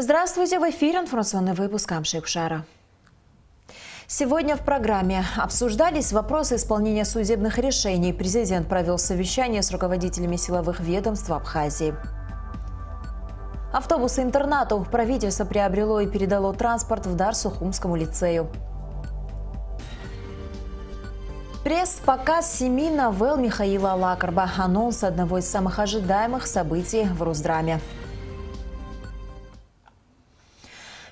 Здравствуйте! В эфире информационный выпуск Амшикшара. Сегодня в программе обсуждались вопросы исполнения судебных решений. Президент провел совещание с руководителями силовых ведомств Абхазии. Автобусы-интернату правительство приобрело и передало транспорт в дар Сухумскому лицею. Пресс-показ 7 новелл Михаила Лакарба. Анонс одного из самых ожидаемых событий в Росдраме.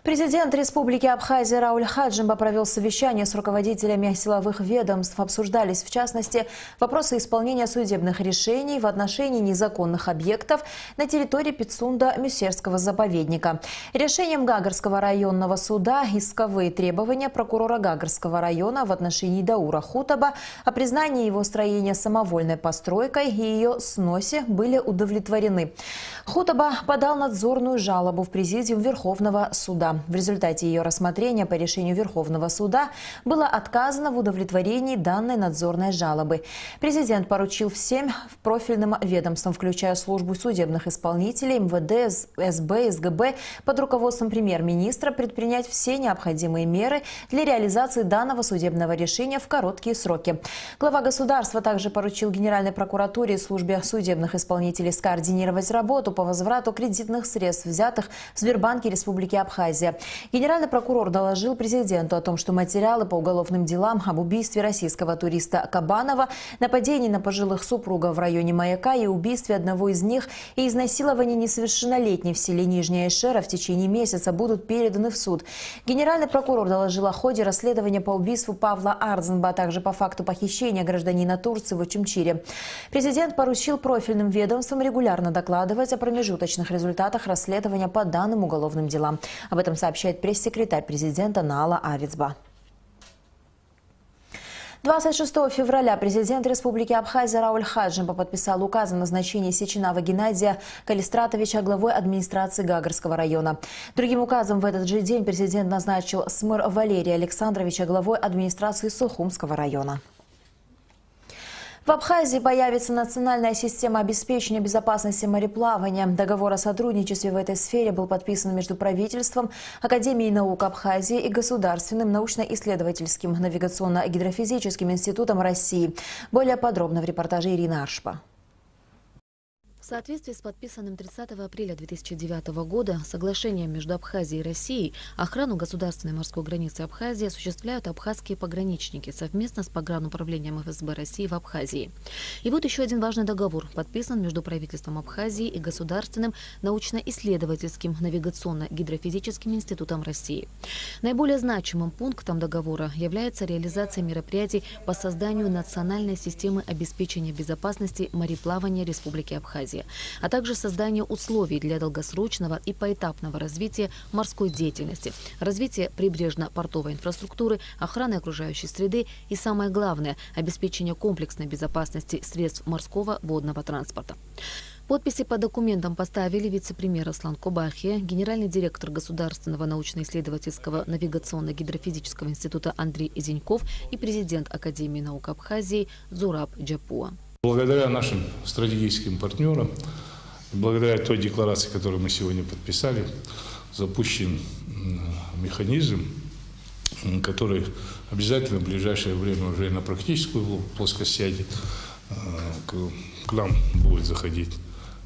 Президент Республики Абхазия Рауль Хаджимба провел совещание с руководителями силовых ведомств. Обсуждались, в частности, вопросы исполнения судебных решений в отношении незаконных объектов на территории Пицунда-Мюсерского заповедника. Решением Гагарского районного суда исковые требования прокурора Гагарского района в отношении Даура Хутаба о признании его строения самовольной постройкой и ее сносе были удовлетворены. Хутаба подал надзорную жалобу в Президиум Верховного суда. В результате ее рассмотрения по решению Верховного суда было отказано в удовлетворении данной надзорной жалобы. Президент поручил всем профильным ведомствам, включая службу судебных исполнителей, МВД, СБ, СГБ, под руководством премьер-министра предпринять все необходимые меры для реализации данного судебного решения в короткие сроки. Глава государства также поручил Генеральной прокуратуре и службе судебных исполнителей скоординировать работу по возврату кредитных средств, взятых в Сбербанке Республики Абхазия. Генеральный прокурор доложил президенту о том, что материалы по уголовным делам об убийстве российского туриста Кабанова, нападении на пожилых супругов в районе Маяка и убийстве одного из них и изнасиловании несовершеннолетней в селе Нижняя Эшера в течение месяца будут переданы в суд. Генеральный прокурор доложил о ходе расследования по убийству Павла Арзенба, а также по факту похищения гражданина Турции в Очимчире. Президент поручил профильным ведомствам регулярно докладывать о промежуточных результатах расследования по данным уголовным делам. Об этом сообщает пресс-секретарь президента Наала Авицба. 26 февраля президент Республики Абхазия Рауль Хаджимба подписал указ о назначении Сеченава Геннадия Калистратовича главой администрации Гагарского района. Другим указом в этот же день президент назначил Смыр Валерия Александровича главой администрации Сухумского района. В Абхазии появится национальная система обеспечения безопасности мореплавания. Договор о сотрудничестве в этой сфере был подписан между правительством, Академией наук Абхазии и Государственным научно-исследовательским навигационно-гидрофизическим институтом России. Более подробно в репортаже Ирины Аршпа. В соответствии с подписанным 30 апреля 2009 года соглашением между Абхазией и Россией охрану государственной морской границы Абхазии осуществляют абхазские пограничники совместно с Погрануправлением ФСБ России в Абхазии. И вот еще один важный договор подписан между правительством Абхазии и Государственным научно-исследовательским навигационно-гидрофизическим институтом России. Наиболее значимым пунктом договора является реализация мероприятий по созданию национальной системы обеспечения безопасности мореплавания Республики Абхазия, а также создание условий для долгосрочного и поэтапного развития морской деятельности, развития прибрежно-портовой инфраструктуры, охраны окружающей среды и, самое главное, обеспечения комплексной безопасности средств морского водного транспорта. Подписи по документам поставили вице-премьер Аслан Кобахия, генеральный директор Государственного научно-исследовательского навигационно-гидрофизического института Андрей Изеньков и президент Академии наук Абхазии Зураб Джапуа. Благодаря нашим стратегическим партнерам, благодаря той декларации, которую мы сегодня подписали, запущен механизм, который обязательно в ближайшее время уже на практическую плоскость сядет. К нам будут заходить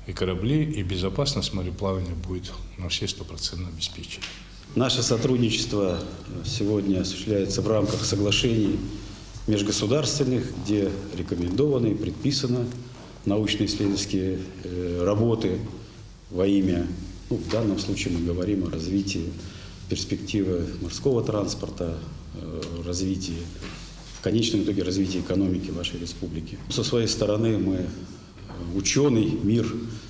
и корабли, и безопасность мореплавания будет на все 100% обеспечена. Наше сотрудничество сегодня осуществляется в рамках соглашений межгосударственных, где рекомендованы и предписаны научно-исследовательские работы во имя, в данном случае мы говорим о развитии перспективы морского транспорта, развитии, в конечном итоге развития экономики вашей республики. Со своей стороны мы, ученый мир,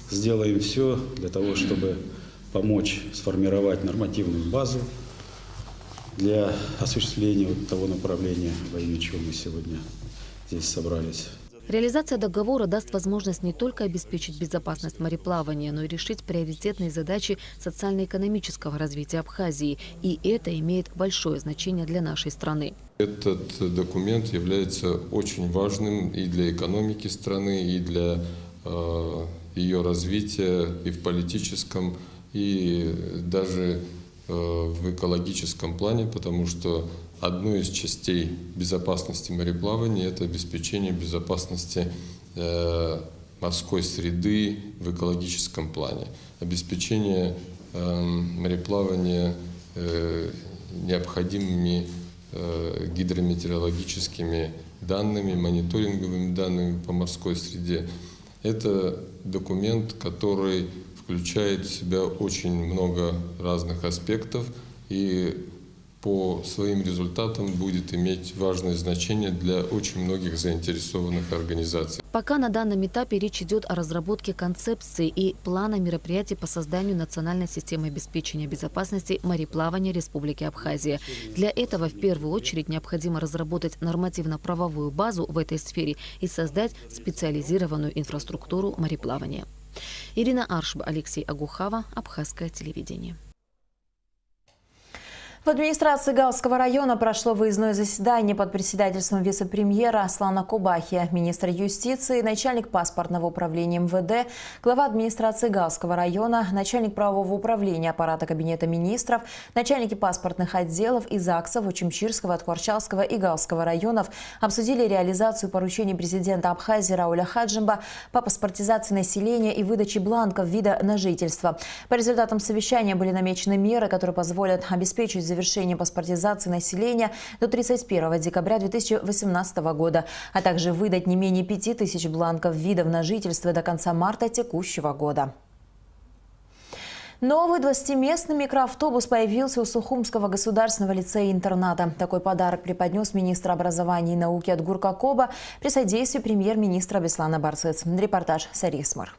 сделаем все для того, чтобы помочь сформировать нормативную базу для осуществления того направления, во имя чего мы сегодня здесь собрались. Реализация договора даст возможность не только обеспечить безопасность мореплавания, но и решить приоритетные задачи социально-экономического развития Абхазии. И это имеет большое значение для нашей страны. Этот документ является очень важным и для экономики страны, и для ее развития и в политическом и даже в экологическом плане, потому что одной из частей безопасности мореплавания – это обеспечение безопасности морской среды в экологическом плане, обеспечение мореплавания необходимыми гидрометеорологическими данными, мониторинговыми данными по морской среде. Это документ, который включает в себя очень много разных аспектов и по своим результатам будет иметь важное значение для очень многих заинтересованных организаций. Пока на данном этапе речь идет о разработке концепции и плана мероприятий по созданию национальной системы обеспечения безопасности мореплавания Республики Абхазия. Для этого в первую очередь необходимо разработать нормативно-правовую базу в этой сфере и создать специализированную инфраструктуру мореплавания. Ирина Аршба, Алексей Агухава, Абхазское телевидение. В администрации Галского района прошло выездное заседание под председательством вице-премьера Аслана Кубахи, министра юстиции, начальник паспортного управления МВД, глава администрации Галского района, начальник правового управления аппарата Кабинета министров, начальники паспортных отделов и ЗАГСов Учимчирского, Аткварчалского и Галского районов обсудили реализацию поручений президента Абхазии Рауля Хаджимба по паспортизации населения и выдаче бланков вида на жительство. По результатам совещания были намечены меры, которые позволят обеспечить завершение паспортизации населения до 31 декабря 2018 года, а также выдать не менее 5000 бланков видов на жительство до конца марта текущего года. Новый 20-местный микроавтобус появился у Сухумского государственного лицея-интерната. Такой подарок преподнес министр образования и науки Адгур Какоба при содействии премьер-министра Беслана Барцыц. Репортаж Сарисмар.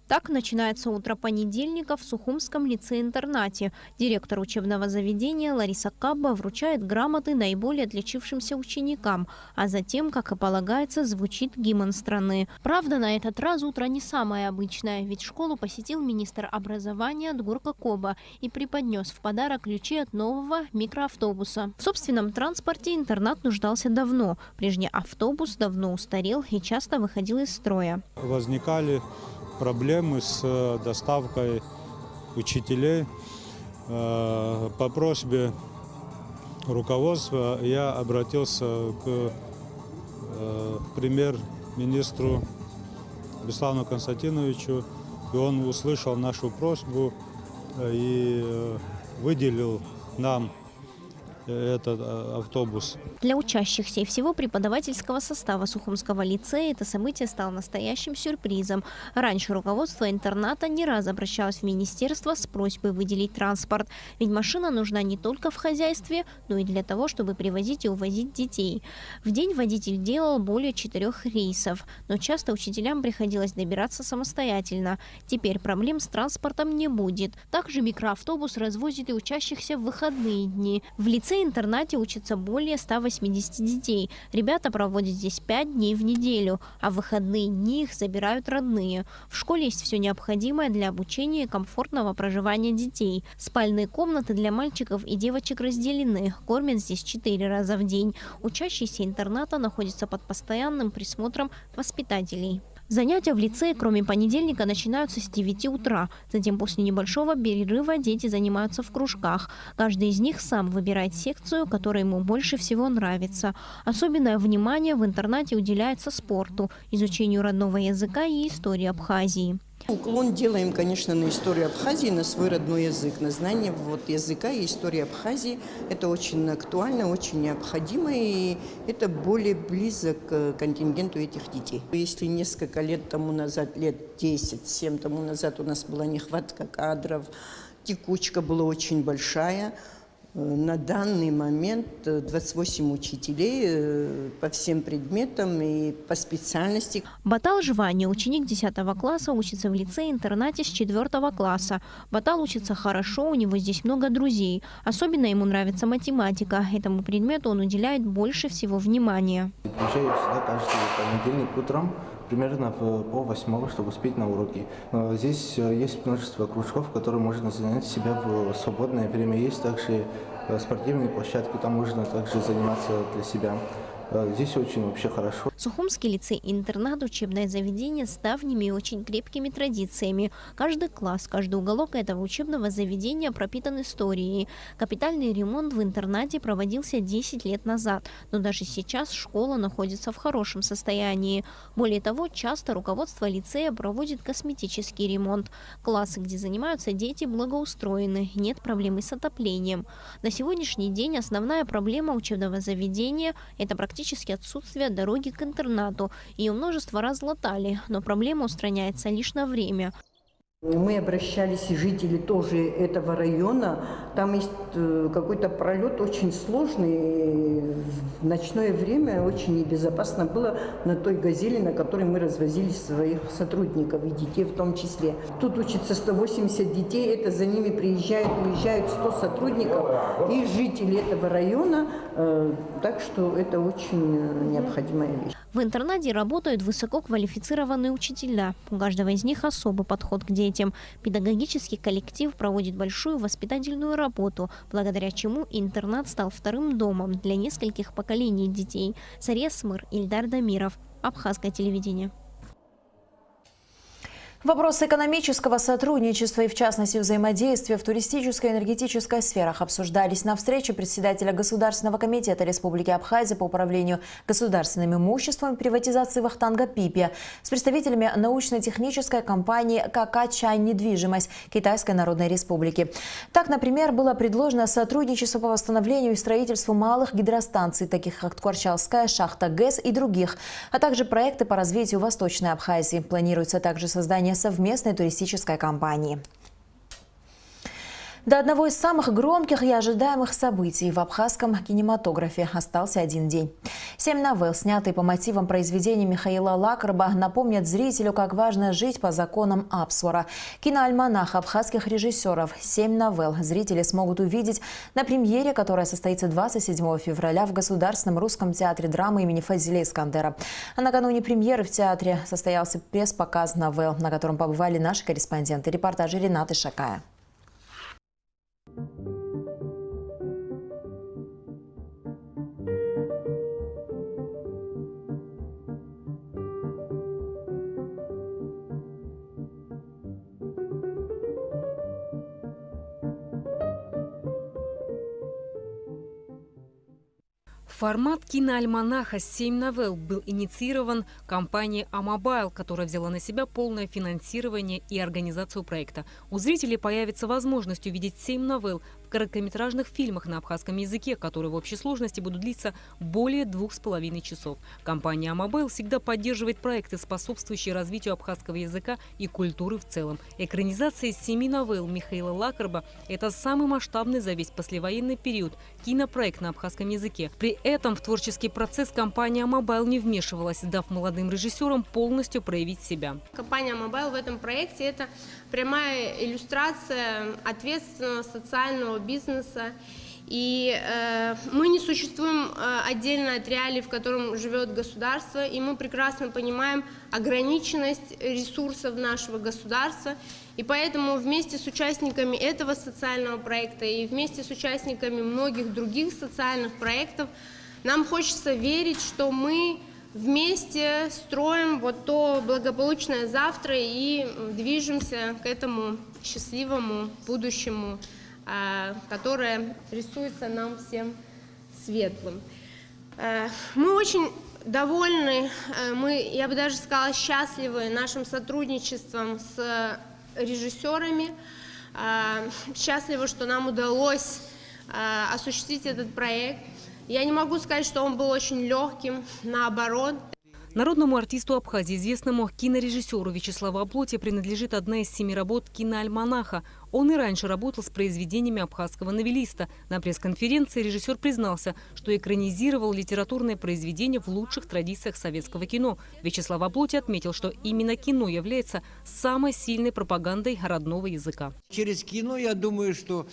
Так начинается утро понедельника в Сухумском лицее-интернате. Директор учебного заведения Лариса Кабба вручает грамоты наиболее отличившимся ученикам, а затем, как и полагается, звучит гимн страны. Правда, на этот раз утро не самое обычное, ведь школу посетил министр образования Адгур Какоба и преподнес в подарок ключи от нового микроавтобуса. В собственном транспорте интернат нуждался давно. Прежний автобус давно устарел и часто выходил из строя. Возникали проблемы с доставкой учителей. По просьбе руководства я обратился к премьер-министру Беслану Константиновичу, и он услышал нашу просьбу и выделил нам этот автобус. Для учащихся и всего преподавательского состава Сухумского лицея это событие стало настоящим сюрпризом. Раньше руководство интерната не раз обращалось в министерство с просьбой выделить транспорт. Ведь машина нужна не только в хозяйстве, но и для того, чтобы привозить и увозить детей. В день водитель делал более 4 рейсов, но часто учителям приходилось добираться самостоятельно. Теперь проблем с транспортом не будет. Также микроавтобус развозит и учащихся в выходные дни. В лицее-интернате учатся более 180 детей. Ребята проводят здесь 5 дней в неделю, а в выходные дни их забирают родные. В школе есть все необходимое для обучения и комфортного проживания детей. Спальные комнаты для мальчиков и девочек разделены. Кормят здесь 4 раза в день. Учащиеся интерната находятся под постоянным присмотром воспитателей. Занятия в лицее, кроме понедельника, начинаются с 9 утра. Затем после небольшого перерыва дети занимаются в кружках. Каждый из них сам выбирает секцию, которая ему больше всего нравится. Особенное внимание в интернате уделяется спорту, изучению родного языка и истории Абхазии. Уклон делаем, конечно, на историю Абхазии, на свой родной язык, на знание языка и истории Абхазии. Это очень актуально, очень необходимо, и это более близок к контингенту этих детей. Если несколько лет тому назад, лет 10-7 тому назад у нас была нехватка кадров, текучка была очень большая, на данный момент 28 учителей по всем предметам и по специальности. Батал Жваня, ученик 10 класса, учится в лицее-интернате с 4 класса. Батал учится хорошо, у него здесь много друзей. Особенно ему нравится математика. Этому предмету он уделяет больше всего внимания. Приезжаю сюда каждый понедельник утром, примерно в пол-8, чтобы успеть на уроки. Здесь есть множество кружков, которые можно занять себя в свободное время. Есть также спортивные площадки, там можно также заниматься для себя. Здесь очень вообще хорошо. Сухумский лицей-интернат – учебное заведение с давними и очень крепкими традициями. Каждый класс, каждый уголок этого учебного заведения пропитан историей. Капитальный ремонт в интернате проводился 10 лет назад, но даже сейчас школа находится в хорошем состоянии. Более того, часто руководство лицея проводит косметический ремонт. Классы, где занимаются дети, благоустроены, нет проблемы с отоплением. На сегодняшний день основная проблема учебного заведения – это практически отсутствие дороги к интернату. Ее множество раз латали, но проблема устраняется лишь на время. Мы обращались, и жители тоже этого района. Там есть какой-то пролет очень сложный. В ночное время очень небезопасно было на той «Газели», на которой мы развозили своих сотрудников и детей в том числе. Тут учатся 180 детей, это за ними приезжают, уезжают 100 сотрудников и жители этого района. Так что это очень необходимая вещь. В интернате работают высококвалифицированные учителя. У каждого из них особый подход к детям. Педагогический коллектив проводит большую воспитательную работу, благодаря чему интернат стал вторым домом для нескольких поколений детей. Сария Смыр, Ильдар Дамиров. Абхазское телевидение. Вопросы экономического сотрудничества и, в частности, взаимодействия в туристической и энергетической сферах обсуждались на встрече председателя Государственного комитета Республики Абхазия по управлению государственным имуществом и приватизации Вахтанга Пипи с представителями научно-технической компании «КК Чай Недвижимость» Китайской Народной Республики. Так, например, было предложено сотрудничество по восстановлению и строительству малых гидростанций, таких как Ткварчалская, шахта ГЭС и других, а также проекты по развитию Восточной Абхазии. Планируется также создание совместной туристической компании. До одного из самых громких и ожидаемых событий в абхазском кинематографе остался один день. 7 новелл, снятые по мотивам произведений Михаила Лакарба, напомнят зрителю, как важно жить по законам Апсуара. Киноальманах абхазских режиссеров 7 новелл зрители смогут увидеть на премьере, которая состоится 27 февраля в Государственном русском театре драмы имени Фазиля Искандера. А накануне премьеры в театре состоялся пресс-показ новелл, на котором побывали наши корреспонденты. Репортажи Ренаты Шакая. Формат киноальманаха «7 новелл» был инициирован компанией «Амобайл», которая взяла на себя полное финансирование и организацию проекта. У зрителей появится возможность увидеть 7 новелл в короткометражных фильмах на абхазском языке, которые в общей сложности будут длиться более 2,5 часов. Компания «Амобайл» всегда поддерживает проекты, способствующие развитию абхазского языка и культуры в целом. Экранизация 7 новелл Михаила Лакарба – это самый масштабный за весь послевоенный период кинопроект на абхазском языке. При этом в творческий процесс компания «Амобайл» не вмешивалась, дав молодым режиссерам полностью проявить себя. Компания «Амобайл» в этом проекте – это прямая иллюстрация ответственного социального бизнеса. И мы не существуем отдельно от реалий, в котором живет государство, и мы прекрасно понимаем ограниченность ресурсов нашего государства. И поэтому вместе с участниками этого социального проекта и вместе с участниками многих других социальных проектов нам хочется верить, что мы вместе строим вот то благополучное завтра и движемся к этому счастливому будущему, которое рисуется нам всем светлым. Мы очень довольны, я бы даже сказала, счастливы нашим сотрудничеством с режиссерами. Счастливы, что нам удалось осуществить этот проект. Я не могу сказать, что он был очень легким, наоборот. Народному артисту Абхазии, известному кинорежиссеру Вячеславу Аблоте, принадлежит одна из 7 работ киноальманаха. Он и раньше работал с произведениями абхазского новеллиста. На пресс-конференции режиссер признался, что экранизировал литературное произведение в лучших традициях советского кино. Вячеслав Аблоте отметил, что именно кино является самой сильной пропагандой родного языка. Через кино, я думаю, что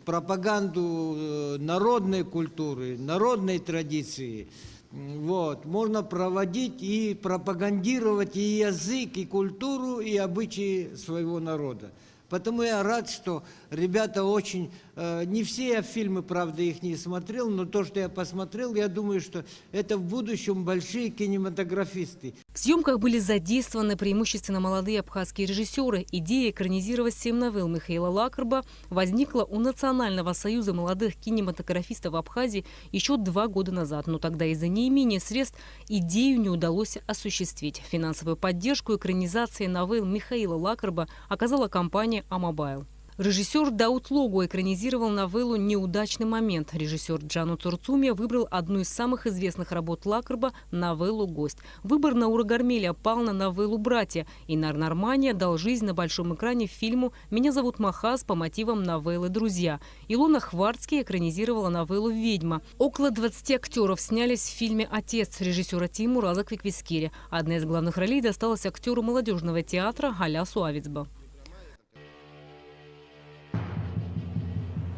пропаганду народной культуры, народной традиции можно проводить и пропагандировать и язык, и культуру, и обычаи своего народа. Потому я рад, что ребята очень Не все я фильмы, правда, их не смотрел, но то, что я посмотрел, я думаю, что это в будущем большие кинематографисты. В съемках были задействованы преимущественно молодые абхазские режиссеры. Идея экранизировать 7 новелл Михаила Лакерба возникла у Национального союза молодых кинематографистов в Абхазии еще 2 года назад. Но тогда из-за неимения средств идею не удалось осуществить. Финансовую поддержку экранизации новелл Михаила Лакерба оказала компания «Амобайл». Режиссер Дауд Логу экранизировал новеллу «Неудачный момент». Режиссер Джану Цурцумия выбрал одну из самых известных работ Лакерба – новеллу «Гость». Выбор Наура Гармеля пал на новеллу «Братья». Инар Нормания дал жизнь на большом экране фильму «Меня зовут Махаз» по мотивам новеллы «Друзья». Илона Хварцкий экранизировала новеллу «Ведьма». Около 20 актеров снялись в фильме «Отец» режиссера Тимураза Квиквискири. Одна из главных ролей досталась актеру молодежного театра Алясу Авицба.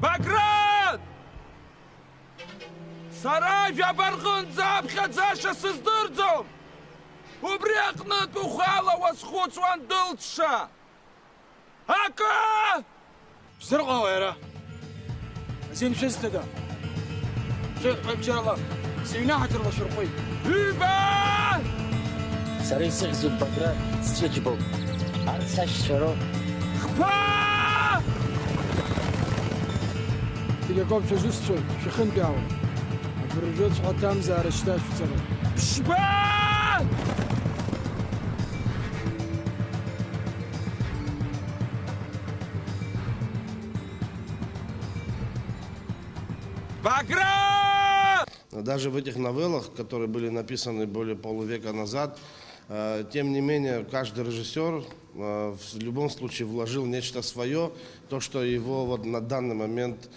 Bagrat! Saravia bargın zabxadzaşa sızdırdım. Ubreknat uxala wasxutswan dıltşa. Haka! زرقاء ويرا زين مش استدا ان شاء الله سيناحة تربى شرقي Hüba! Sarı sık bakra sıçrıcı bol. Arsaş şoro. Hpa! تيجي كوب شزوس شوي شخن بيعو برجوت حتام زارشتاش سنة Şba! Bagrat! Даже в этих новеллах, которые были написаны более полувека назад, тем не менее, каждый режиссер в любом случае вложил нечто свое, то, что его вот на данный момент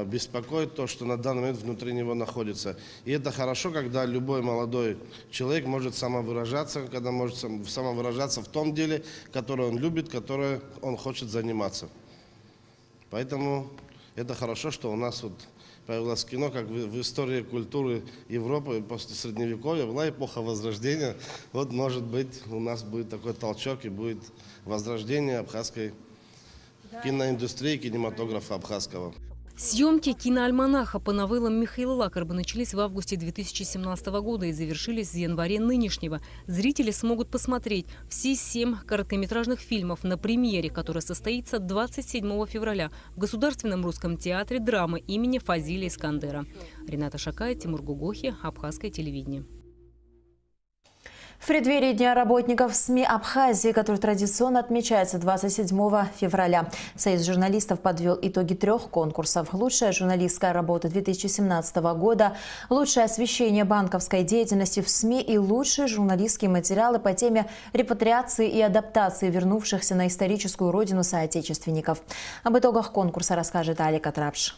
беспокоит, то, что на данный момент внутри него находится. И это хорошо, когда любой молодой человек может самовыражаться, когда может самовыражаться в том деле, которое он любит, которое он хочет заниматься. Поэтому это хорошо, что у нас вот появилось кино, как в истории культуры Европы после Средневековья была эпоха Возрождения. Вот, может быть, у нас будет такой толчок и будет возрождение абхазской киноиндустрии, кинематографа абхазского. Съемки киноальманаха по новеллам Михаила Лакерба начались в августе 2017 года и завершились в январе нынешнего. Зрители смогут посмотреть все 7 короткометражных фильмов на премьере, которая состоится 27 февраля в Государственном русском театре драмы имени Фазиля Искандера. Рената Шакай, Тимур Гугохи, Абхазское телевидение. В преддверии Дня работников СМИ Абхазии, который традиционно отмечается 27 февраля, Союз журналистов подвел итоги 3 конкурсов. Лучшая журналистская работа 2017 года, лучшее освещение банковской деятельности в СМИ и лучшие журналистские материалы по теме репатриации и адаптации вернувшихся на историческую родину соотечественников. Об итогах конкурса расскажет Алика Трапш.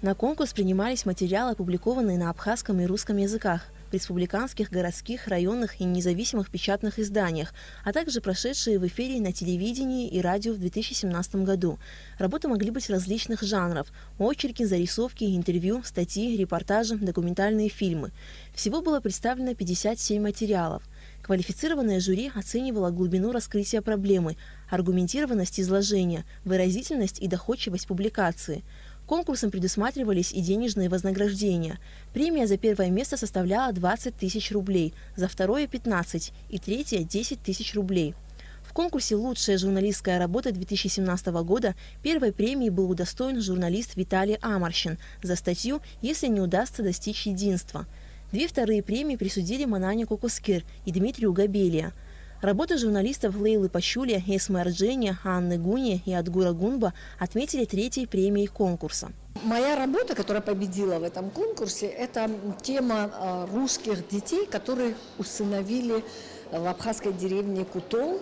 На конкурс принимались материалы, опубликованные на абхазском и русском языках, в республиканских, городских, районных и независимых печатных изданиях, а также прошедшие в эфире на телевидении и радио в 2017 году. Работы могли быть различных жанров – очерки, зарисовки, интервью, статьи, репортажи, документальные фильмы. Всего было представлено 57 материалов. Квалифицированное жюри оценивало глубину раскрытия проблемы, аргументированность изложения, выразительность и доходчивость публикации. Конкурсом предусматривались и денежные вознаграждения. Премия за первое место составляла 20 тысяч рублей, за второе – 15 и третье – 10 тысяч рублей. В конкурсе «Лучшая журналистская работа 2017 года» первой премией был удостоен журналист Виталий Амарщин за статью «Если не удастся достичь единства». 2 вторые премии присудили Манане Кокоскер и Дмитрию Габелия. Работы журналистов Лейлы Пащуля, Эсмы Арджени, Анны Гуни и Адгура Гунба отметили 3-й премией конкурса. Моя работа, которая победила в этом конкурсе, это тема русских детей, которые усыновили в абхазской деревне Кутол.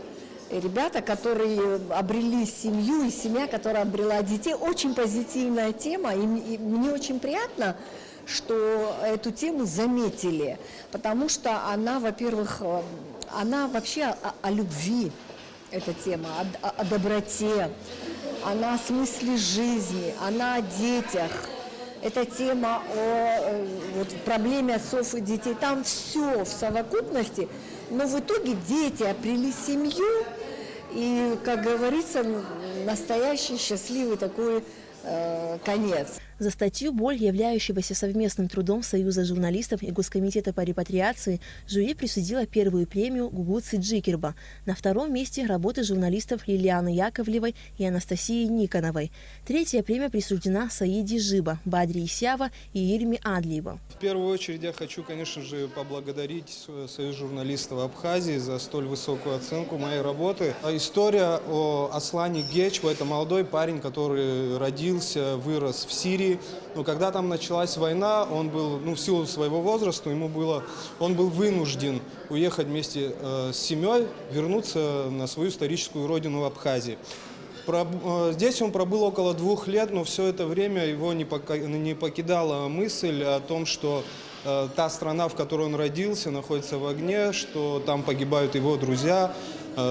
Ребята, которые обрели семью, и семья, которая обрела детей. Очень позитивная тема, и мне очень приятно, что эту тему заметили, потому что она, во-первых, она вообще о любви, эта тема, о доброте, она о смысле жизни, она о детях. Это тема о проблеме отцов и детей. Там все в совокупности, но в итоге дети обрели семью, и, как говорится, настоящий счастливый такой конец. За статью «Боль», являющегося совместным трудом Союза журналистов и Госкомитета по репатриации, жюри присудило первую премию Гугуци Джикирба. На втором месте работы журналистов Лилианы Яковлевой и Анастасии Никоновой. Третья премия присуждена Саиди Жиба, Бадри Исява и Ирме Адлиева. В первую очередь я хочу, конечно же, поблагодарить Союз журналистов Абхазии за столь высокую оценку моей работы. История о Аслане Гечбо – это молодой парень, который родился, вырос в Сирии. Но когда там началась война, он был, в силу своего возраста, он был вынужден уехать вместе с семьей, вернуться на свою историческую родину в Абхазии. Здесь он пробыл около 2 лет, но все это время его не покидала мысль о том, что та страна, в которой он родился, находится в огне, что там погибают его друзья,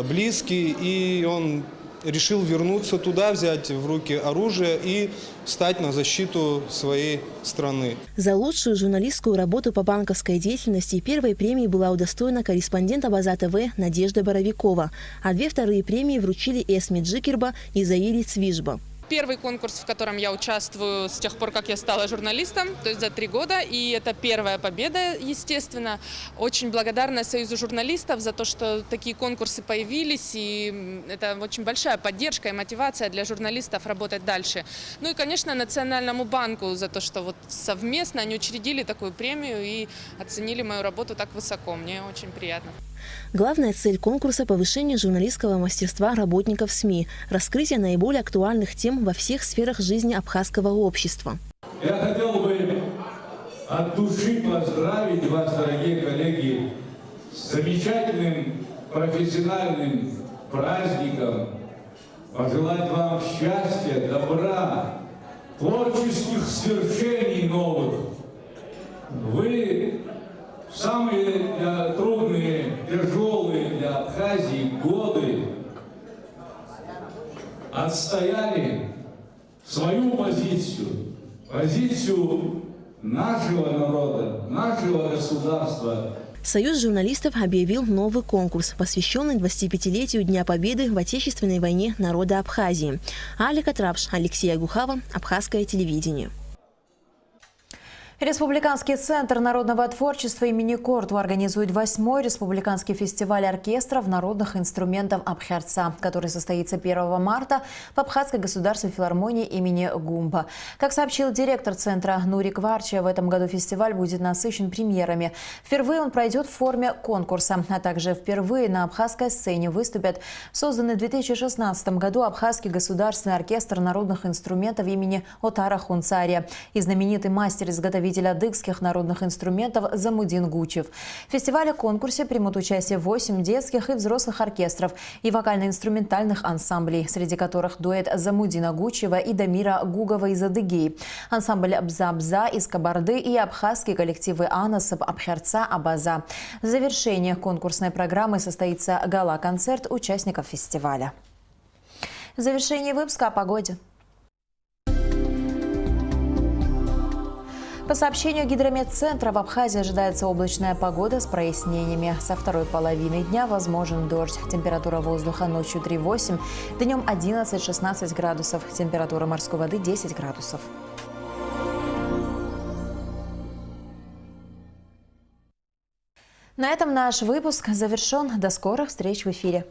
близкие, и он решил вернуться туда, взять в руки оружие и встать на защиту своей страны. За лучшую журналистскую работу по банковской деятельности первой премией была удостоена корреспондент Абаза ТВ Надежда Боровикова, а 2 вторые премии вручили Эсме Джикирба и Заире Цвижба. Первый конкурс, в котором я участвую с тех пор, как я стала журналистом, то есть за 3 года. И это первая победа, естественно. Очень благодарна Союзу журналистов за то, что такие конкурсы появились. И это очень большая поддержка и мотивация для журналистов работать дальше. Ну и, конечно, Национальному банку за то, что вот совместно они учредили такую премию и оценили мою работу так высоко. Мне очень приятно. Главная цель конкурса – повышение журналистского мастерства работников СМИ, раскрытие наиболее актуальных тем во всех сферах жизни абхазского общества. Я хотел бы от души поздравить вас, дорогие коллеги, с замечательным профессиональным праздником, пожелать вам счастья, добра, творческих свершений новых. Вы в самые трудные, тяжелые для Абхазии годы отстояли свою позицию нашего народа, нашего государства. Союз журналистов объявил новый конкурс, посвященный 25-летию Дня Победы в Отечественной войне народа Абхазии. Алика Трапш, Алексей Агухава, Абхазское телевидение. Республиканский центр народного творчества имени Корту организует 8-й республиканский фестиваль оркестров народных инструментов Абхерца, который состоится 1 марта в Абхазской государственной филармонии имени Гумба. Как сообщил директор центра Нурик Варча, в этом году фестиваль будет насыщен премьерами. Впервые он пройдет в форме конкурса, а также впервые на абхазской сцене выступят созданный в 2016 году Абхазский государственный оркестр народных инструментов имени Отара Хунцария и знаменитый мастер-изготовитель адыгских народных инструментов Замудин Гучев. В фестивале-конкурсе примут участие 8 детских и взрослых оркестров и вокально-инструментальных ансамблей, среди которых дуэт Замудина Гучева и Дамира Гугова из Адыгеи, ансамбль Абза-Абза из Кабарды и абхазские коллективы Анасып, Абхерца, Абаза. В завершении конкурсной программы состоится гала-концерт участников фестиваля. В завершении выпуска о погоде. По сообщению Гидрометцентра, в Абхазии ожидается облачная погода с прояснениями. Со второй половины дня возможен дождь. Температура воздуха ночью 3-8, днем 11-16 градусов. Температура морской воды 10 градусов. На этом наш выпуск завершен. До скорых встреч в эфире.